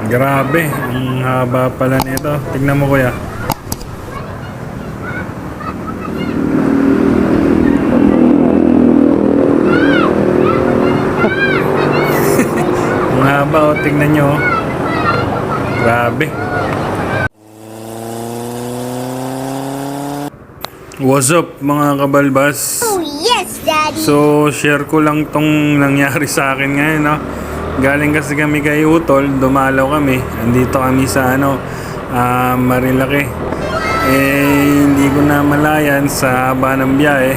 Grabe, ang haba pala nito. Tignan mo kuya. Ang haba o, tignan nyo. Grabe. What's up mga kabalbas? Oh, yes, Daddy. So, share ko lang tong nangyari sa akin ngayon, no? Galing kasi kami kay Utol, dumalaw kami. Andito kami sa Marilake. Hindi ko na malayan sa haba ng biyahe.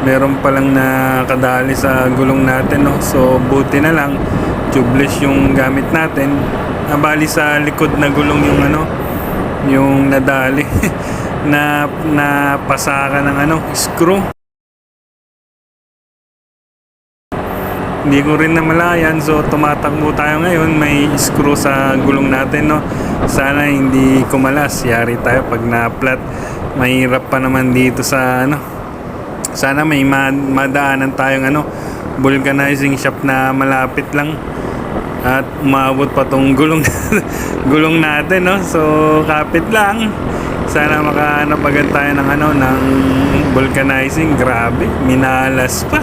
Meron palang nakadali sa gulong natin, no? So, buti na lang, tubeless yung gamit natin. Bali sa likod na gulong yung nadali. na napasaka ng screw. Hindi ko rin namalayan, so tumatakbo tayo ngayon. May screw sa gulong natin, no? Sana hindi kumalas. Yari tayo pag na-flat. Mahirap pa naman dito sa sana may madaanan tayong vulcanizing shop na malapit lang at umabot pa tong gulong gulong natin, no? So kapit lang. Sana makahanap agad tayo ng vulcanizing. Grabe, minalas pa.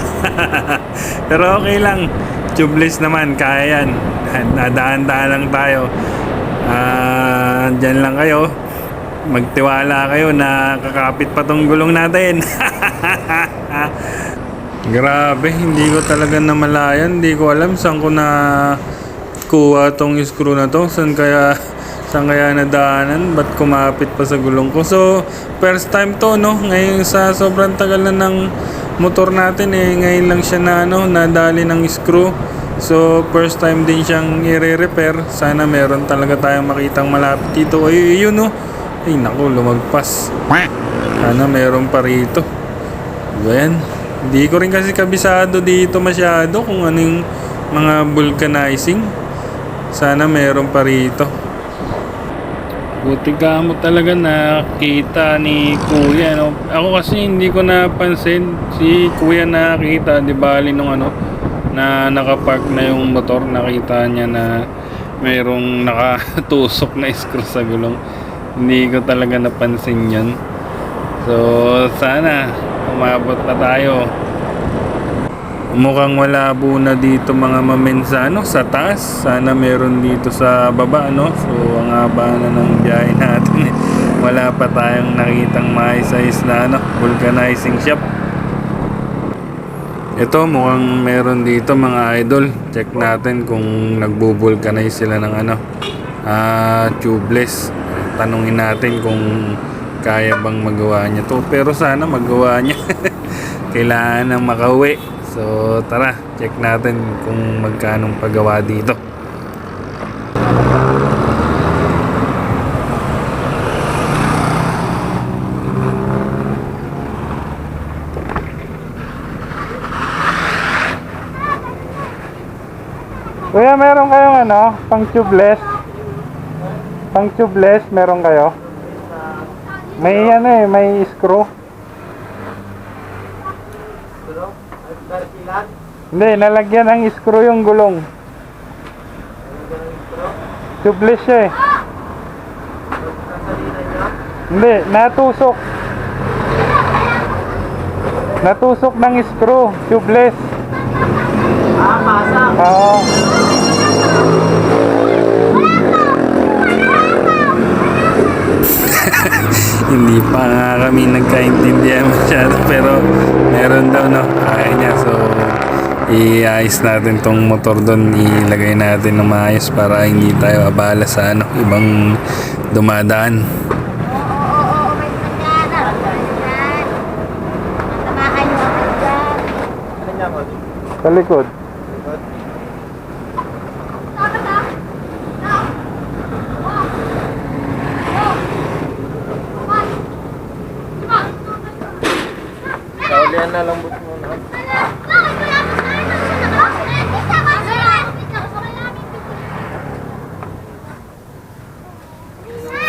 Pero okay lang, tubeless naman, kaya yan. Nadaan-daan lang tayo. Dyan lang kayo, magtiwala kayo na kakapit pa tong gulong natin. Grabe, hindi ko talaga namalayan. Hindi ko alam saan ko na kuha tong screw na to. Saan kaya nadaanan? Ba't kumapit pa sa gulong ko? So, first time to, no? Ngayon sa sobrang tagal na ng motor natin, ngayon lang siya nadali ng screw. So, first time din siyang i-repair. Sana meron talaga tayong makitang malapit dito. Ay, yun, no? Ay, naku, lumagpas. Sana meron pa rito. Diba yan? Hindi ko rin kasi kabisado dito masyado kung anong mga vulcanizing. Sana meron pa rito. Buti ka mo talaga nakita ni Kuya, no? Ako kasi hindi ko napansin. Si Kuya nakita, di bali nung na nakapark na yung motor. Nakita niya na mayroong nakatusok na screw sa gulong. Hindi ko talaga napansin yun. So sana umabot na tayo. Mukhang malabo na dito mga mamensa sa taas. Sana meron dito sa baba, no? So ang haba na ng biyahe natin. Wala pa tayong nakitang maayos na vulcanizing shop. Ito mukhang meron dito mga idol. Check natin kung nagbo-vulcanize sila ng tubeless. Tanungin natin kung kaya bang magawa niya to. Pero sana magawa niya. Kailangan nang makauwi. So tara, check natin kung magkanong paggawa dito. Kuya, meron kayong pang tubeless? Pang tubeless meron kayo? May may screw. Hindi, nalagyan ng screw yung gulong. Tubeless siya eh. Hindi, natusok. Natusok ng screw, tubeless. Pasang. Oo. Hindi pa nga kami nagkaintindihan masyado, pero meron daw, no? Kaya niya. So iayos natin tong motor doon, ilagay natin ng maayos para hindi tayo abala sa ibang dumadaan. Sa likod. Kaulian na lang buto mo na.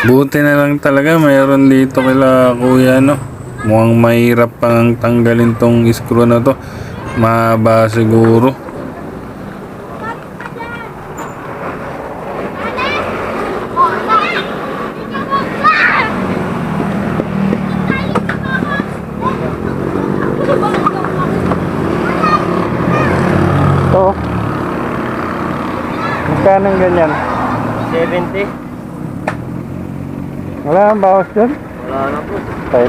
Buti na lang talaga mayroon dito kila Kuya, no? Mukhang mahirap pang tanggalin tong screw na to. Mahaba siguro. Magkano ang ganyan? 70. Wala ang bawas dyan? Wala na po. Kahit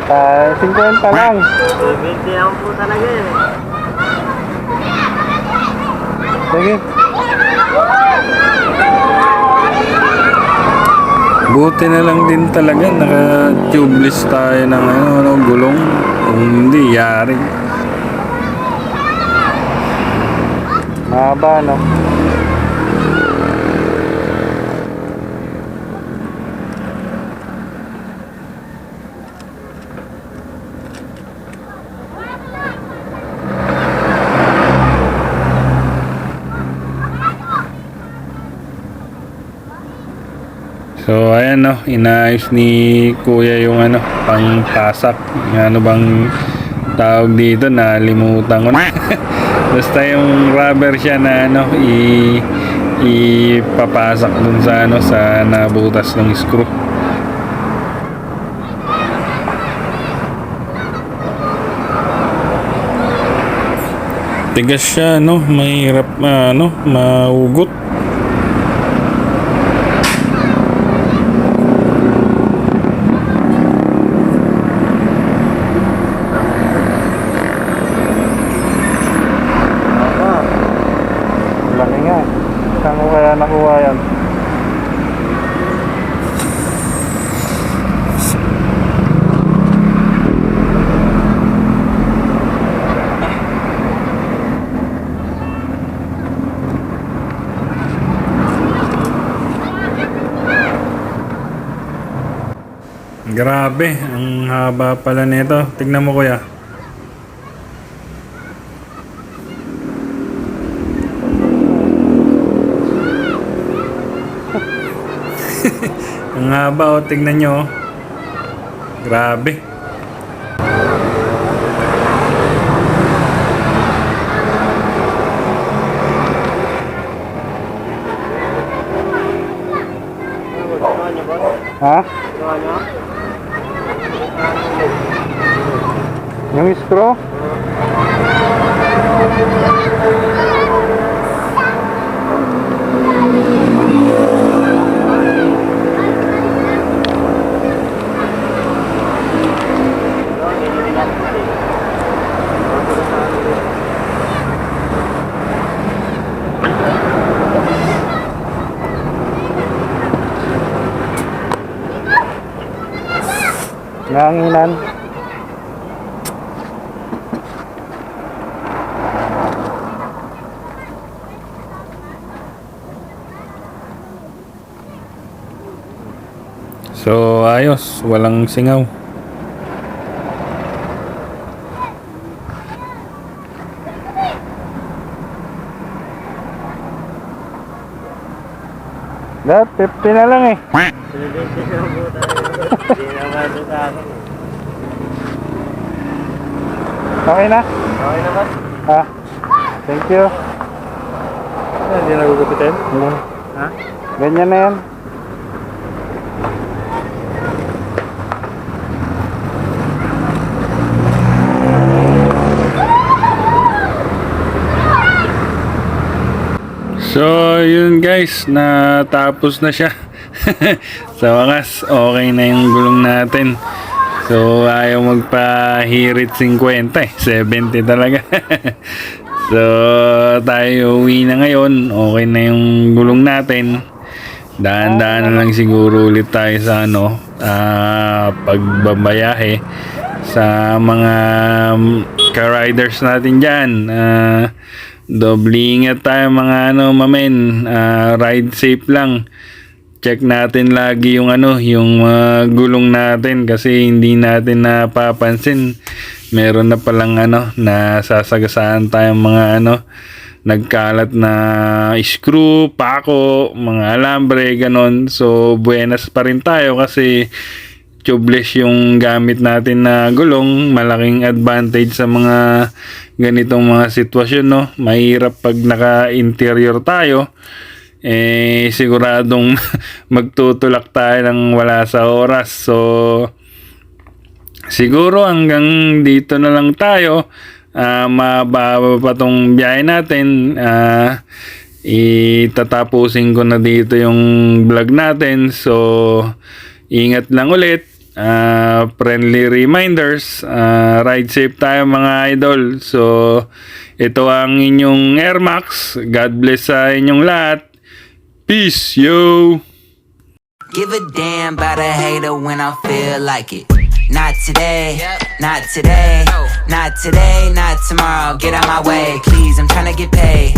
50 lang. 70 lang po talaga eh. Sige. Buti na lang din talaga naka-tubeless tayo ng gulong. Kung hindi, yari. Mahaba, no? So ayan no, inaayos ni kuya yung pangpasak. Ano bang tawag dito, nalimutan ko na. Basta yung rubber siya na ipapasak dun sa sa nabutas ng screw. Tigas siya mahirap maugot. Laki nga. Saan ko kaya nakuha yan? Grabe, ang haba pala nito. Tignan mo kuya. Ang haba, tignan nyo. Grabe. Gawa niyo boss? Ha? Gawa niyo? Yung screw? Nanginan. So ayos, walang singaw. Lahat, 50 na lang eh. 70 lang po tayo. Hindi naman ito sa akin. Okay na? Okay na boss? Ha? Thank you. Hindi nagugupitin? Ha? Ganyan na yan. So yun guys, natapos na siya. Sa wakas, okay na yung gulong natin. So ayaw magpahirit 50 eh, 70 talaga. So tayo uwi na ngayon, okay na yung gulong natin. Daan-daan na lang siguro ulit tayo sa pagbabayahe sa mga ka-riders natin dyan. Doble ingat tayo mga mamen, ride safe lang. Check natin lagi yung yung gulong natin kasi hindi natin napapansin. Meron na palang nasasagasaan tayong mga nagkalat na screw, pako, mga alambre, ganon. So buenas pa rin tayo kasi tubeless yung gamit natin na gulong. Malaking advantage sa mga ganitong mga sitwasyon, mahirap pag naka-interior tayo, siguradong magtutulak tayo ng wala sa oras. So siguro hanggang dito na lang tayo. Mababa pa tong biyahe natin. itatapusin ko na dito yung vlog natin. So, ingat lang ulit. Friendly reminders. Ride safe tayo mga idol. So, ito ang inyong Air Max. God bless sa inyong lahat. Peace, yo! Give a damn about a hater when I feel like it. Not today, not today, not today, not tomorrow. Get out my way, please, I'm tryna get paid.